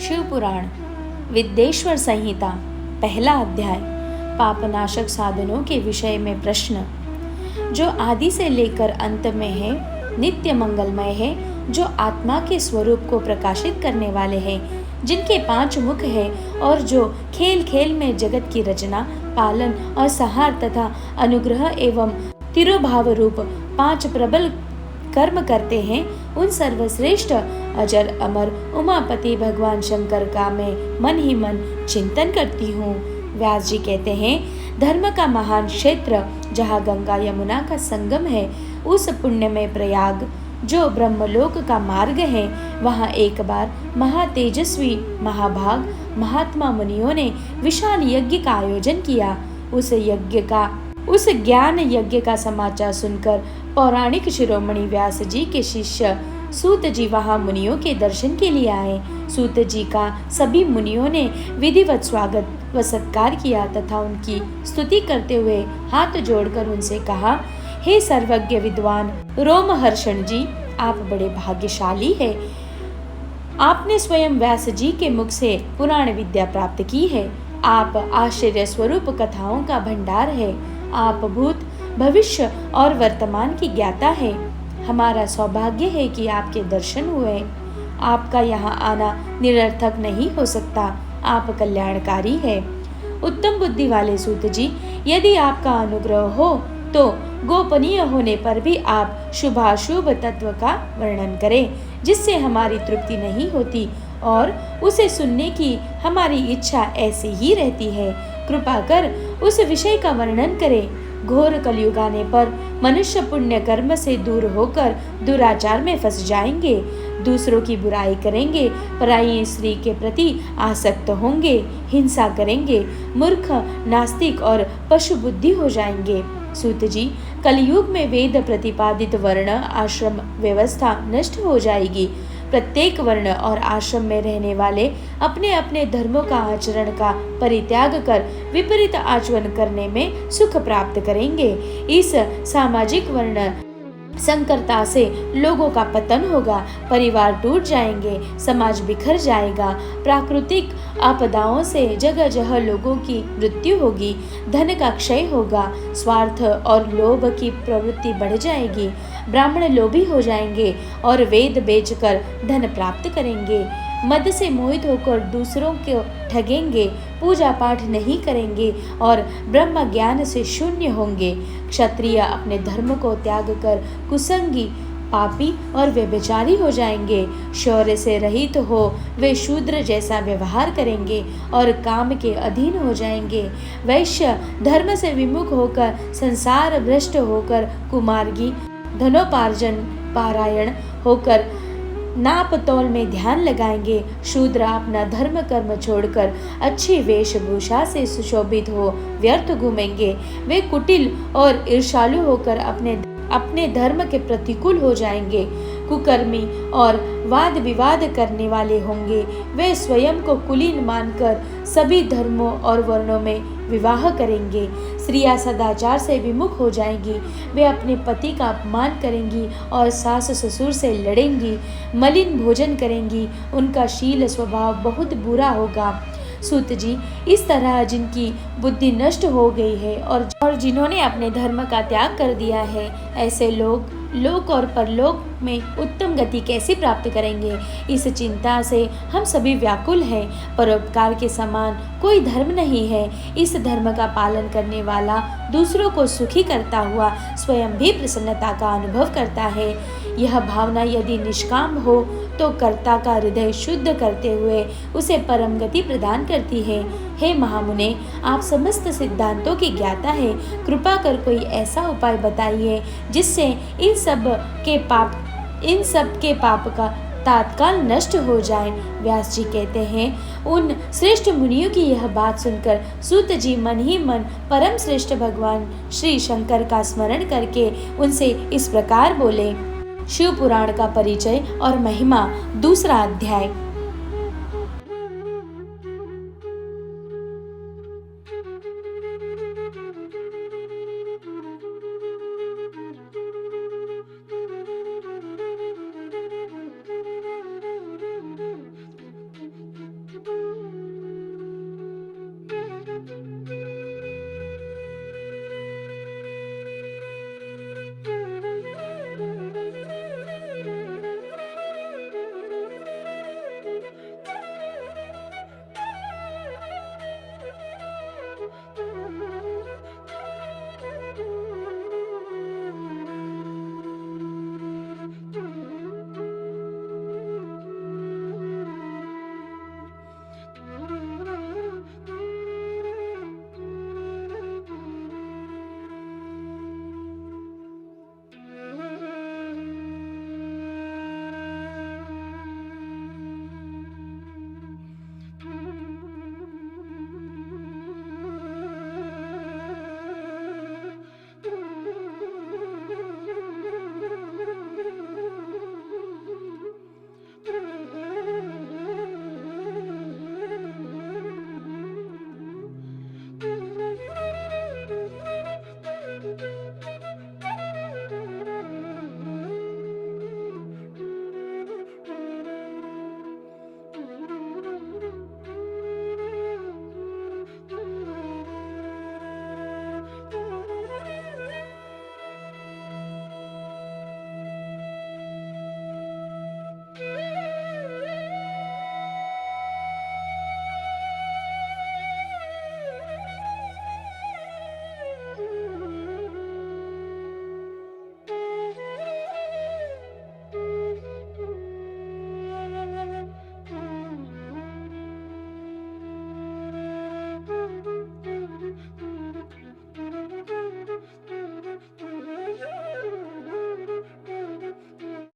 शिव पुराण विद्येश्वर संहिता पहला अध्याय पापनाशक साधनों के विषय में प्रश्न। जो आदि से लेकर अंत में है, नित्य मंगलमय है, जो आत्मा के स्वरूप को प्रकाशित करने वाले हैं, जिनके 5 मुख है और जो खेल खेल में जगत की रचना, पालन और संहार तथा अनुग्रह एवं तिरोभाव रूप 5 प्रबल कर्म करते हैं, उन सर्वश्रेष्ठ अजर अमर उमापति भगवान शंकर का मैं मन ही मन चिंतन करती हूँ। व्यास जी कहते हैं, धर्म का महान क्षेत्र जहाँ गंगा यमुना का संगम है, उस पुण्यमय प्रयाग जो ब्रह्मलोक का मार्ग है, वहाँ एक बार महातेजस्वी महाभाग महात्मा मुनियों ने विशाल यज्ञ का आयोजन किया। उस ज्ञान यज्ञ का समाचार सुनकर पौराणिक शिरोमणि व्यास जी के शिष्य सूत जी वहां मुनियों के दर्शन के लिए आए। सूत जी का सभी मुनियों ने विधिवत स्वागत व सत्कार किया तथा उनकी स्तुति करते हुए हाथ जोड़कर उनसे कहा, हे सर्वज्ञ विद्वान रोमहर्षण जी, आप बड़े भाग्यशाली हैं। आपने स्वयं व्यास जी के मुख से पुराण विद्या प्राप्त की है। आप आश्चर्य स्वरूप कथाओं का भंडार है। आप भूत भविष्य और वर्तमान की ज्ञाता है। हमारा सौभाग्य है कि आपके दर्शन हुए। आपका यहाँ आना निरर्थक नहीं हो सकता। आप कल्याणकारी है। उत्तम बुद्धि वाले सूत जी, यदि आपका अनुग्रह हो तो गोपनीय होने पर भी आप शुभाशुभ तत्व का वर्णन करें, जिससे हमारी तृप्ति नहीं होती और उसे सुनने की हमारी इच्छा ऐसी ही रहती है। कृपा कर उस विषय का वर्णन करें। घोर कलयुग आने पर मनुष्य पुण्य कर्म से दूर होकर दुराचार में फंस जाएंगे, दूसरों की बुराई करेंगे, पराई स्त्री के प्रति आसक्त होंगे, हिंसा करेंगे, मूर्ख, नास्तिक और पशु बुद्धि हो जाएंगे। सूत जी, कलयुग में वेद प्रतिपादित वर्ण आश्रम व्यवस्था नष्ट हो जाएगी। प्रत्येक वर्ण और आश्रम में रहने वाले अपने अपने धर्मों का आचरण का परित्याग कर विपरीत आचरण करने में सुख प्राप्त करेंगे। इस सामाजिक वर्ण संकरता से लोगों का पतन होगा, परिवार टूट जाएंगे, समाज बिखर जाएगा, प्राकृतिक आपदाओं से जगह जगह लोगों की मृत्यु होगी, धन का क्षय होगा, स्वार्थ और लोभ की प्रवृत्ति बढ़ जाएगी, ब्राह्मण लोभी हो जाएंगे और वेद बेचकर धन प्राप्त करेंगे, मद से मोहित होकर दूसरों को ठगेंगे, पूजा पाठ नहीं करेंगे और ब्रह्म ज्ञान से शून्य होंगे। क्षत्रिय अपने धर्म को त्याग कर कुसंगी, पापी और व्यभिचारी हो जाएंगे। शौर्य से रहित हो वे शूद्र जैसा व्यवहार करेंगे और काम के अधीन हो जाएंगे। वैश्य धर्म से विमुख होकर संसार भ्रष्ट होकर कुमार्गी, धनोपार्जन पारायण होकर नाप तौल में ध्यान लगाएंगे। शूद्र अपना धर्म कर्म छोड़कर अच्छी वेशभूषा से सुशोभित हो व्यर्थ घूमेंगे। वे कुटिल और ईर्ष्यालु होकर अपने धर्म के प्रतिकूल हो जाएंगे। कुकर्मी और वाद विवाद करने वाले होंगे। वे स्वयं को कुलीन मानकर सभी धर्मों और वर्णों में विवाह करेंगे। स्त्रियां सदाचार से विमुख हो जाएंगी। वे अपने पति का अपमान करेंगी और सास ससुर से लड़ेंगी, मलिन भोजन करेंगी। उनका शील स्वभाव बहुत बुरा होगा। सूत जी, इस तरह जिनकी बुद्धि नष्ट हो गई है और जिन्होंने अपने धर्म का त्याग कर दिया है, ऐसे लोग लोक और परलोक में उत्तम गति कैसे प्राप्त करेंगे? इस चिंता से हम सभी व्याकुल हैं। परोपकार के समान कोई धर्म नहीं है। इस धर्म का पालन करने वाला दूसरों को सुखी करता हुआ स्वयं भी प्रसन्नता का अनुभव करता है। यह भावना यदि निष्काम हो तो कर्ता का हृदय शुद्ध करते हुए उसे परम गति प्रदान करती है। हे महामुने, आप समस्त सिद्धांतों की ज्ञाता है। कृपा कर कोई ऐसा उपाय बताइए जिससे इन सब के पाप का तात्काल नष्ट हो जाए। व्यास जी कहते हैं, उन श्रेष्ठ मुनियों की यह बात सुनकर सूत जी मन ही मन परम श्रेष्ठ भगवान श्री शंकर का स्मरण करके उनसे इस प्रकार बोले। शिव पुराण का परिचय और महिमा, दूसरा अध्याय।